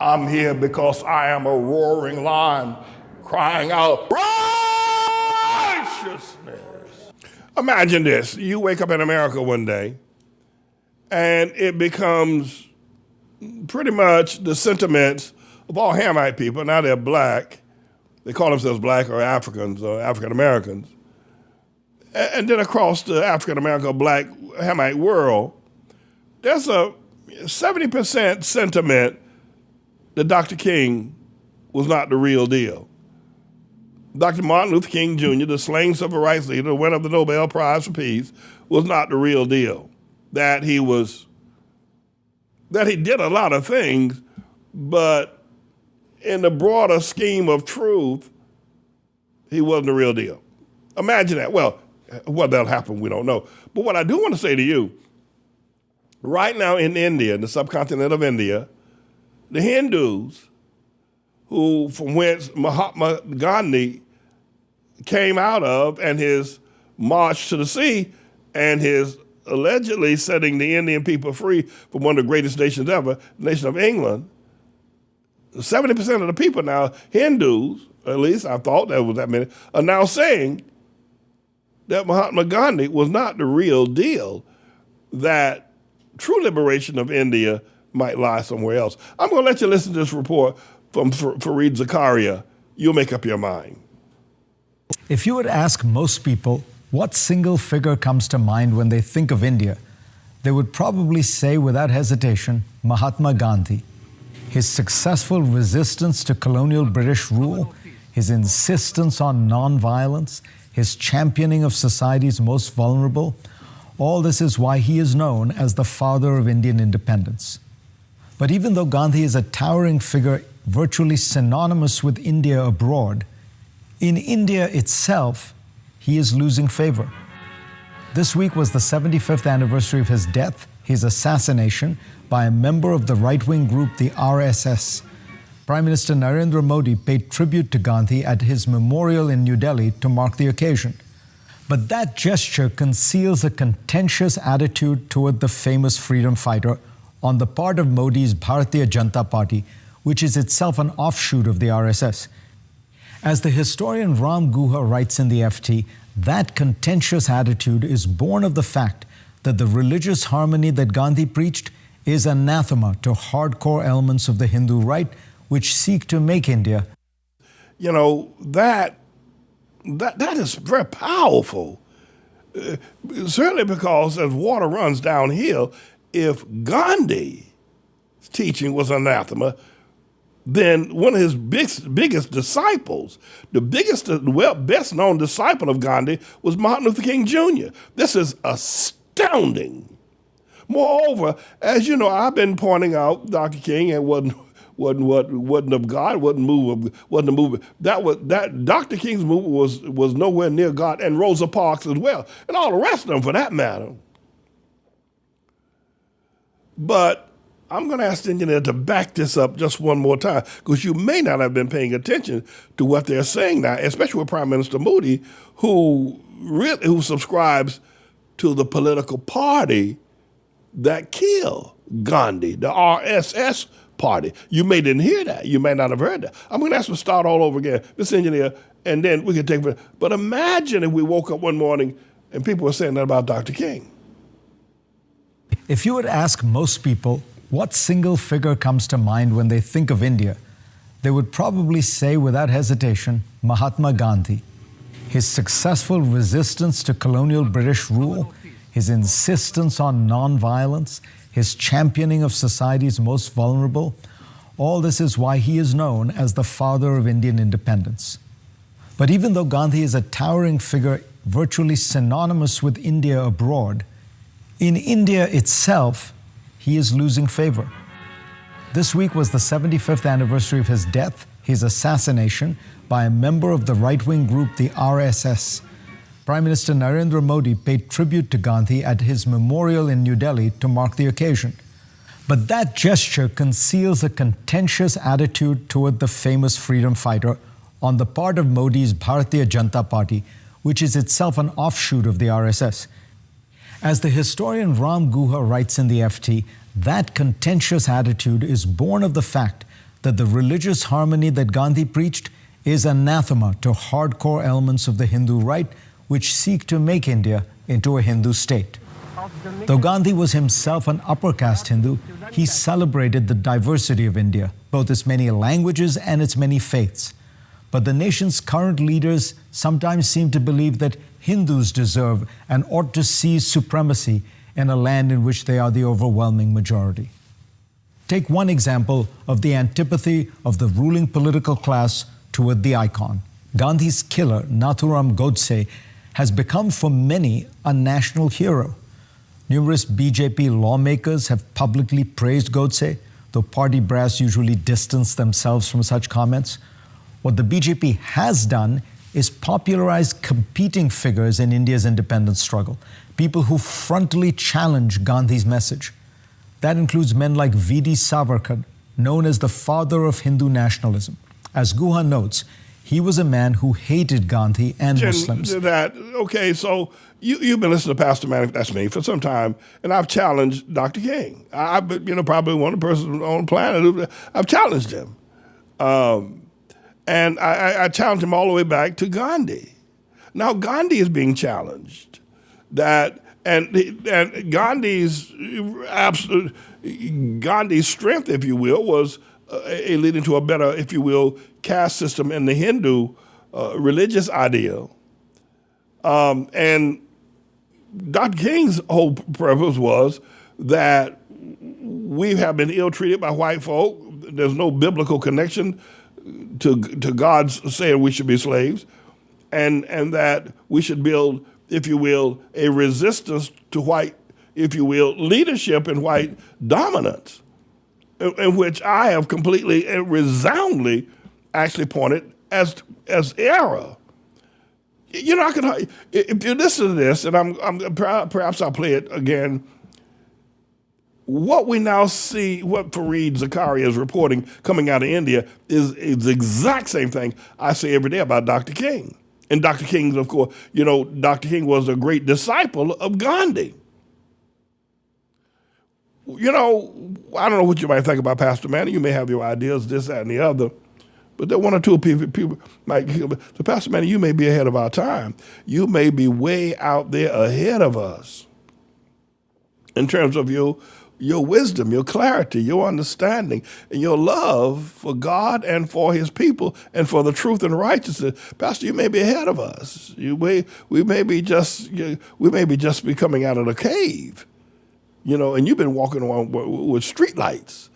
I'm here because I am a roaring lion crying out righteousness. Imagine this. You wake up in America one day and it becomes pretty much the sentiments of all Hamite people. Now they're black. They call themselves black or Africans or African Americans. And then across the African American black Hamite world, there's a 70% sentiment that Dr. King was not the real deal. Dr. Martin Luther King Jr., the slain civil rights leader, the winner of the Nobel Prize for Peace, was not the real deal. That he did a lot of things, but in the broader scheme of truth, he wasn't the real deal. Imagine that. Well, what that'll happen, we don't know. But what I do want to say to you, right now in India, in the subcontinent of India, the Hindus, from whence Mahatma Gandhi came out of, and his march to the sea, and his allegedly setting the Indian people free from one of the greatest nations ever, the nation of England, 70% of the people now, Hindus, at least I thought there was that many, are now saying that Mahatma Gandhi was not the real deal, that true liberation of India might lie somewhere else. I'm going to let you listen to this report from Fareed Zakaria. You'll make up your mind. If you would ask most people what single figure comes to mind when they think of India, they would probably say without hesitation, Mahatma Gandhi. His successful resistance to colonial British rule, his insistence on nonviolence, his championing of society's most vulnerable, all this is why he is known as the father of Indian independence. But even though Gandhi is a towering figure virtually synonymous with India abroad, in India itself, he is losing favor. This week was the 75th anniversary of his death, his assassination, by a member of the right-wing group, the RSS. Prime Minister Narendra Modi paid tribute to Gandhi at his memorial in New Delhi to mark the occasion. But that gesture conceals a contentious attitude toward the famous freedom fighter on the part of Modi's Bharatiya Janata Party, which is itself an offshoot of the RSS. As the historian Ram Guha writes in the FT, that contentious attitude is born of the fact that the religious harmony that Gandhi preached is anathema to hardcore elements of the Hindu right, which seek to make India. You know, that is very powerful. Certainly because as water runs downhill, if Gandhi's teaching was anathema, then one of his biggest disciples, the best known disciple of Gandhi was Martin Luther King Jr. This is astounding. Moreover, as you know, I've been pointing out Dr. King and wasn't of God, wasn't a movement. That Dr. King's movement was nowhere near God, and Rosa Parks as well, and all the rest of them for that matter. But I'm going to ask the engineer to back this up just one more time, because you may not have been paying attention to what they're saying now, especially with Prime Minister Modi, who subscribes to the political party that killed Gandhi, the RSS party. You may didn't hear that. You may not have heard that. I'm going to ask him to start all over again, this engineer, and then we can take it. But imagine if we woke up one morning and people were saying that about Dr. King. If you would ask most people what single figure comes to mind when they think of India, they would probably say without hesitation, Mahatma Gandhi. His successful resistance to colonial British rule, his insistence on nonviolence, his championing of society's most vulnerable, all this is why he is known as the father of Indian independence. But even though Gandhi is a towering figure virtually synonymous with India abroad, in India itself, he is losing favor. This week was the 75th anniversary of his death, his assassination, by a member of the right-wing group, the RSS. Prime Minister Narendra Modi paid tribute to Gandhi at his memorial in New Delhi to mark the occasion. But that gesture conceals a contentious attitude toward the famous freedom fighter on the part of Modi's Bharatiya Janata Party, which is itself an offshoot of the RSS. As the historian Ram Guha writes in the FT, that contentious attitude is born of the fact that the religious harmony that Gandhi preached is anathema to hardcore elements of the Hindu right which seek to make India into a Hindu state. Though Gandhi was himself an upper caste Hindu, he celebrated the diversity of India, both its many languages and its many faiths. But the nation's current leaders sometimes seem to believe that Hindus deserve and ought to seize supremacy in a land in which they are the overwhelming majority. Take one example of the antipathy of the ruling political class toward the icon. Gandhi's killer, Nathuram Godse, has become for many a national hero. Numerous BJP lawmakers have publicly praised Godse, though party brass usually distance themselves from such comments. What the BJP has done is popularize competing figures in India's independence struggle, people who frontally challenge Gandhi's message. That includes men like V.D. Savarkar, known as the father of Hindu nationalism. As Guha notes, he was a man who hated Gandhi and Muslims. Okay, so you've been listening to Pastor Manning, that's me, for some time, and I've challenged Dr. King. I've been, probably one of the persons on the planet I've challenged him. And I challenged him all the way back to Gandhi. Now Gandhi is being challenged. And Gandhi's strength, if you will, was leading to a better, if you will, caste system in the Hindu religious ideal. And Dr. King's whole purpose was that we have been ill-treated by white folk. There's no biblical connection to God's saying we should be slaves, and that we should build, if you will, a resistance to white, if you will, leadership and white dominance, in which I have completely and resoundingly actually pointed as error. If you listen to this, and perhaps I'll play it again. What we now see, what Fareed Zakaria is reporting coming out of India is the exact same thing I say every day about Dr. King. And Dr. King, of course, Dr. King was a great disciple of Gandhi. I don't know what you might think about Pastor Manning. You may have your ideas, this, that, and the other. But there are one or two people might, so Pastor Manning, you may be ahead of our time. You may be way out there ahead of us in terms of your wisdom, your clarity, your understanding, and your love for God and for his people and for the truth and righteousness. Pastor, you may be ahead of us. We may be just be coming out of the cave, and you've been walking around with street lights.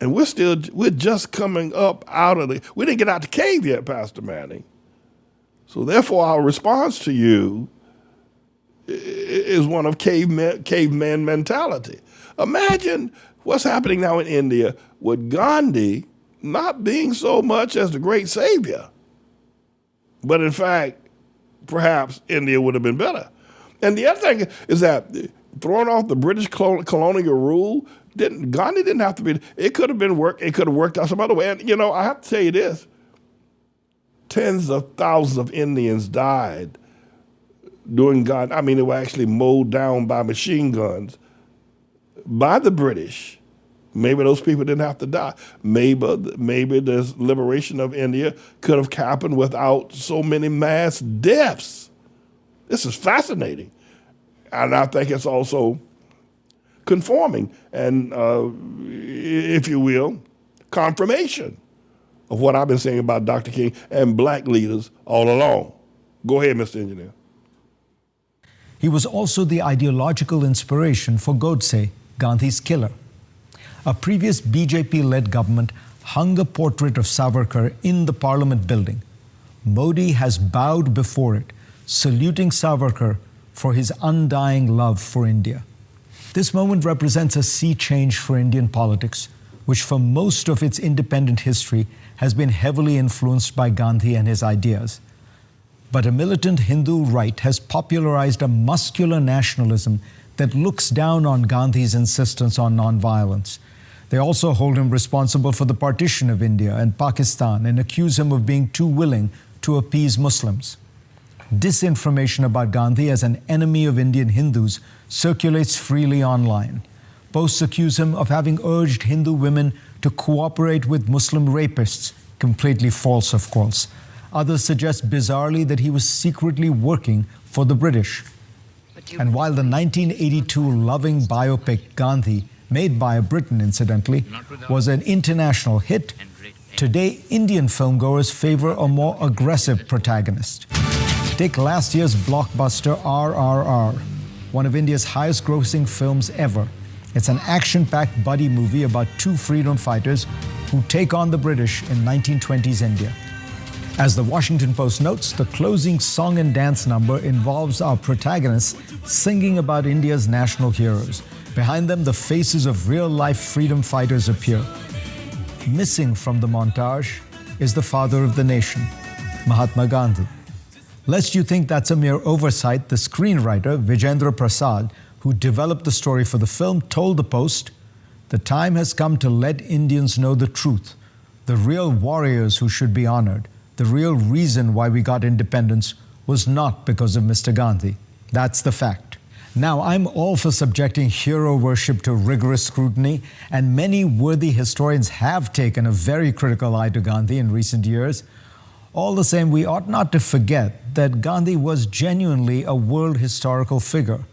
And we're just coming up out of we didn't get out the cave yet, Pastor Manning. So therefore our response to you is one of caveman mentality. Imagine what's happening now in India with Gandhi not being so much as the great savior. But in fact, perhaps India would have been better. And the other thing is that throwing off the British colonial rule, Gandhi didn't have to be, it could have worked out some other way. And I have to tell you this, tens of thousands of Indians died during Gandhi. I mean, they were actually mowed down by machine guns by the British. Maybe those people didn't have to die. Maybe this liberation of India could have happened without so many mass deaths. This is fascinating. And I think it's also conforming and, if you will, confirmation of what I've been saying about Dr. King and black leaders all along. Go ahead, Mr. Engineer. He was also the ideological inspiration for Godse, Gandhi's killer. A previous BJP-led government hung a portrait of Savarkar in the Parliament building. Modi has bowed before it, saluting Savarkar for his undying love for India. This moment represents a sea change for Indian politics, which for most of its independent history has been heavily influenced by Gandhi and his ideas. But a militant Hindu right has popularized a muscular nationalism that looks down on Gandhi's insistence on nonviolence. They also hold him responsible for the partition of India and Pakistan and accuse him of being too willing to appease Muslims. Disinformation about Gandhi as an enemy of Indian Hindus circulates freely online. Posts accuse him of having urged Hindu women to cooperate with Muslim rapists. Completely false, of course. Others suggest bizarrely that he was secretly working for the British. And while the 1982 loving biopic Gandhi, made by Britain incidentally, was an international hit, today Indian filmgoers favor a more aggressive protagonist. Take last year's blockbuster RRR, one of India's highest grossing films ever. It's an action-packed buddy movie about two freedom fighters who take on the British in 1920s India. As the Washington Post notes, the closing song and dance number involves our protagonists singing about India's national heroes. Behind them, the faces of real-life freedom fighters appear. Missing from the montage is the father of the nation, Mahatma Gandhi. Lest you think that's a mere oversight, the screenwriter, Vijendra Prasad, who developed the story for the film, told the Post, "The time has come to let Indians know the truth, the real warriors who should be honored. The real reason why we got independence was not because of Mr. Gandhi. That's the fact." Now, I'm all for subjecting hero worship to rigorous scrutiny, and many worthy historians have taken a very critical eye to Gandhi in recent years. All the same, we ought not to forget that Gandhi was genuinely a world historical figure,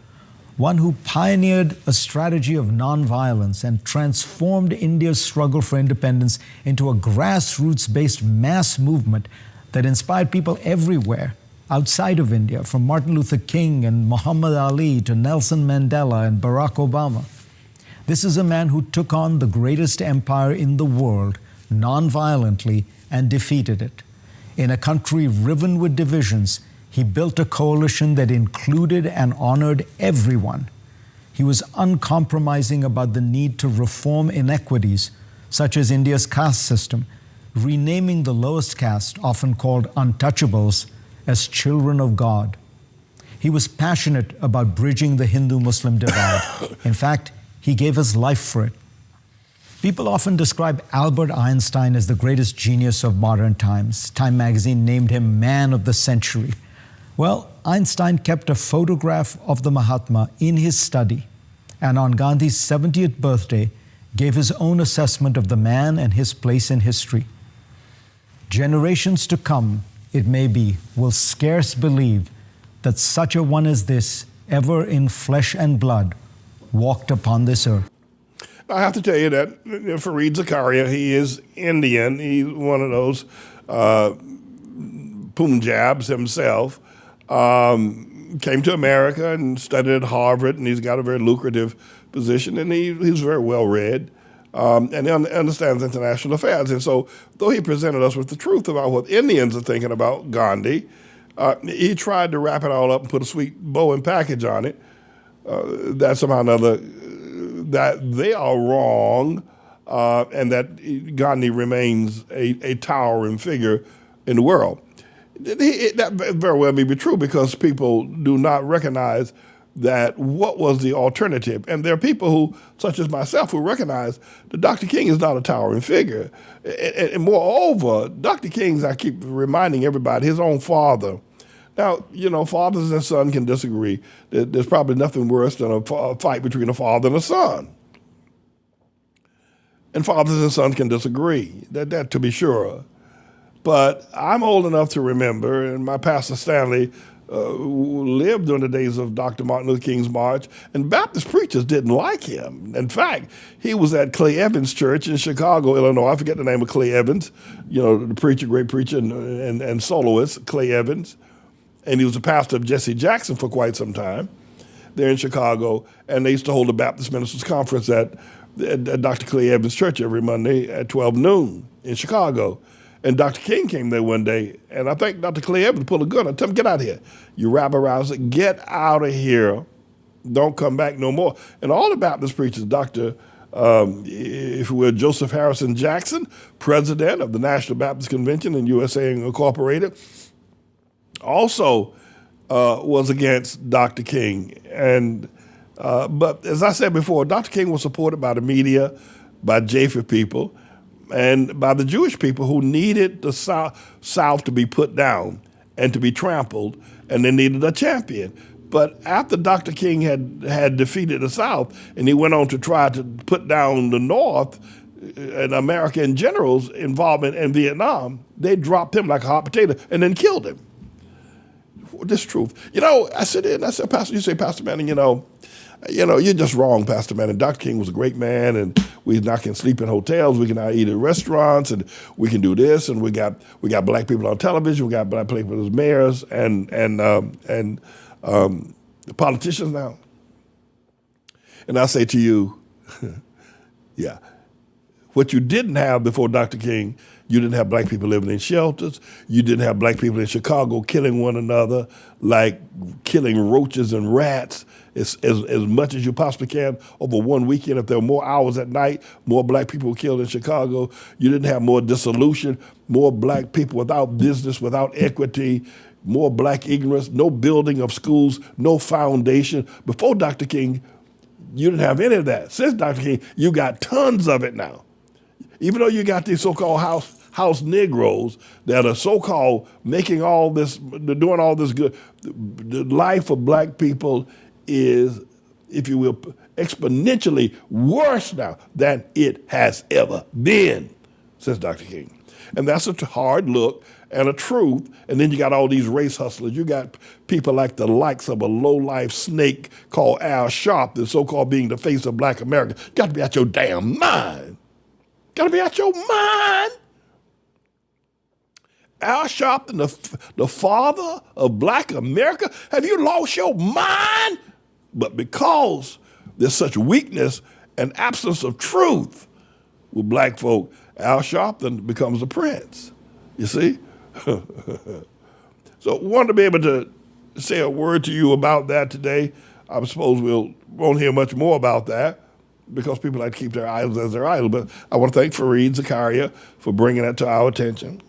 one who pioneered a strategy of nonviolence and transformed India's struggle for independence into a grassroots-based mass movement that inspired people everywhere outside of India, from Martin Luther King and Muhammad Ali to Nelson Mandela and Barack Obama. This is a man who took on the greatest empire in the world nonviolently and defeated it. In a country riven with divisions, he built a coalition that included and honored everyone. He was uncompromising about the need to reform inequities, such as India's caste system, renaming the lowest caste, often called untouchables, as children of God. He was passionate about bridging the Hindu-Muslim divide. In fact, he gave his life for it. People often describe Albert Einstein as the greatest genius of modern times. Time magazine named him Man of the Century. Well, Einstein kept a photograph of the Mahatma in his study, and on Gandhi's 70th birthday, gave his own assessment of the man and his place in history. Generations to come, it may be, will scarce believe that such a one as this, ever in flesh and blood, walked upon this earth. I have to tell you that Fareed Zakaria, he is Indian. He's one of those Punjabs himself. Came to America and studied at Harvard, and he's got a very lucrative position, and he's very well read. And he understands international affairs. And so, though he presented us with the truth about what Indians are thinking about Gandhi, he tried to wrap it all up and put a sweet bow and package on it. That somehow or another, that they are wrong, and that Gandhi remains a towering figure in the world. That very well may be true, because people do not recognize that what was the alternative. And there are people who, such as myself, who recognize that Dr. King is not a towering figure. And moreover, Dr. King's, I keep reminding everybody, his own father. Now, you know, fathers and sons can disagree. There's probably nothing worse than a fight between a father and a son. And fathers and sons can disagree, that to be sure. But I'm old enough to remember, and my pastor Stanley lived during the days of Dr. Martin Luther King's march, and Baptist preachers didn't like him. In fact, he was at Clay Evans Church in Chicago, Illinois. I forget the name of Clay Evans, you know, the preacher, great preacher and soloist, Clay Evans. And he was a pastor of Jesse Jackson for quite some time there in Chicago. And they used to hold a Baptist Ministers Conference at Dr. Clay Evans Church every Monday at 12 noon in Chicago. And Dr. King came there one day, and I think Dr. Clay Evans pulled a gun and told him, "Get out of here. You rabble-rouser, get out of here. Don't come back no more." And all the Baptist preachers, Dr. If you will, Joseph Harrison Jackson, president of the National Baptist Convention in USA Incorporated, also was against Dr. King. And but as I said before, Dr. King was supported by the media, by Japheth people, and by the Jewish people who needed the South to be put down and to be trampled, and they needed a champion. But after Dr. King had defeated the South, and he went on to try to put down the North, and American generals' involvement in Vietnam, they dropped him like a hot potato and then killed him. This truth. I sit in and I said, Pastor, you say, Pastor Manning, you're just wrong, Pastor Manning. Dr. King was a great man, and we now can sleep in hotels, we can now eat at restaurants, and we can do this, and we got black people on television, we got black people as mayors and politicians now. And I say to you, yeah, what you didn't have before Dr. King, you didn't have black people living in shelters. You didn't have black people in Chicago killing one another, like killing roaches and rats as much as you possibly can over one weekend. If there were more hours at night, more black people were killed in Chicago. You didn't have more dissolution, more black people without business, without equity, more black ignorance, no building of schools, no foundation. Before Dr. King, you didn't have any of that. Since Dr. King, you got tons of it now. Even though you got these so-called house Negroes that are so-called making all this, doing all this good, the life of black people is, if you will, exponentially worse now than it has ever been since Dr. King. And that's a hard look and a truth. And then you got all these race hustlers. You got people like the likes of a low-life snake called Al Sharpton, so-called being the face of black America. You got to be out your damn mind. Got to be out your mind. Al Sharpton, the father of black America, have you lost your mind? But because there's such weakness and absence of truth with black folk, Al Sharpton becomes a prince, you see? So wanted to be able to say a word to you about that today. I suppose we won't hear much more about that, because people like to keep their idols as their idol. But I want to thank Fareed Zakaria for bringing that to our attention.